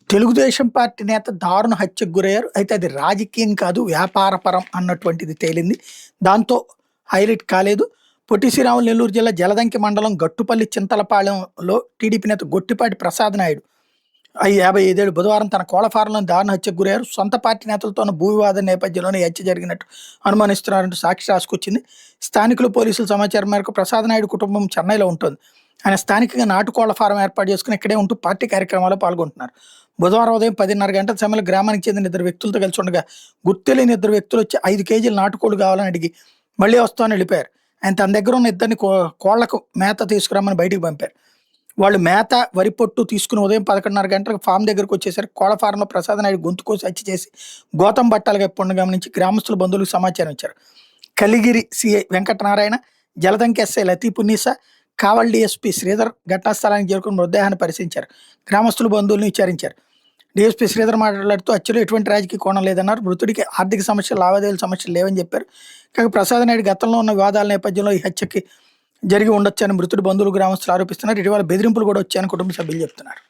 Telugu Desam party నేత దారుణ హత్యకు గురయ్యారు. అయితే అది రాజకీయం కాదు, వ్యాపారపరం అన్నటువంటిది తేలింది. దాంతో హైలైట్ కాలేదు. పొట్టి శ్రీరాములు నెల్లూరు జిల్లా జలదంకి మండలం గట్టుపల్లి చింతలపాలెంలో టీడీపీ నేత గొట్టిపాటి ప్రసాద్ నాయుడు 55 ఏళ్లు బుధవారం తన కోళ్ల ఫారంలో దారుణ హత్యకు గురయ్యారు. సొంత పార్టీ నేతలతో ఉన్న భూ వివాదం నేపథ్యంలోనే ఈ హత్య జరిగినట్టు అనుమానిస్తున్నారంటూ సాక్షి రాసుకొచ్చింది. స్థానికులు పోలీసుల సమాచారం మేరకు ప్రసాద్ నాయుడు కుటుంబం చెన్నైలో ఉంటుంది. ఆయన స్థానికంగా నాటుకోళ్ల ఫారం ఏర్పాటు చేసుకుని ఇక్కడే ఉంటూ పార్టీ కార్యక్రమాల్లో పాల్గొంటున్నారు. బుధవారం ఉదయం 10:30 గంటల సమయంలో గ్రామానికి చెందిన ఇద్దరు వ్యక్తులతో కలిసి ఉండగా గుర్తులేని ఇద్దరు వ్యక్తులు వచ్చి 5 కేజీల నాటుకోళ్లు కావాలని అడిగి మళ్ళీ వస్తామని వెళ్ళిపోయారు. ఆయన తన దగ్గర ఉన్న ఇద్దరిని కోళ్లకు మేత తీసుకురమ్మని బయటికి పంపారు. వాళ్ళు మేత, వరి పొట్టు తీసుకుని ఉదయం 11:30 గంటలకు ఫామ్ దగ్గరకు వచ్చేసరికి కోళ్ల ఫారంలో ప్రసాద్ నాయుడు గొంతు కోసి హత్య చేసి గోతం బట్టాలుగా ఎప్పుడు గమనించి గ్రామస్తుల బంధువులకు సమాచారం ఇచ్చారు. Kaligiri CI Venkatanarayana, Jaladanki SI Latheefunnisa, Kavali DSP Sridhar ఘటనా స్థలానికి చేరుకుని మృతదేహాన్ని పరిశీలించారు. గ్రామస్తుల బంధువులను విచారించారు. డిఎస్పీ శ్రీధర్ మాట్లాడుతూ హత్యలో ఎటువంటి రాజకీయ కోణం లేదన్నారు. మృతుడికి ఆర్థిక సమస్యలు, లావాదేవీల సమస్యలు లేవని చెప్పారు. కాగా ప్రసాద్ నాయుడు గతంలో ఉన్న వివాదాల నేపథ్యంలో ఈ హత్యకి జరిగి ఉండొచ్చని మృతుడి బంధువులు, గ్రామస్తులు ఆరోపిస్తున్నారు. ఇటీవల బెదిరింపులు కూడా వచ్చాయని కుటుంబ సభ్యులు చెప్తున్నారు.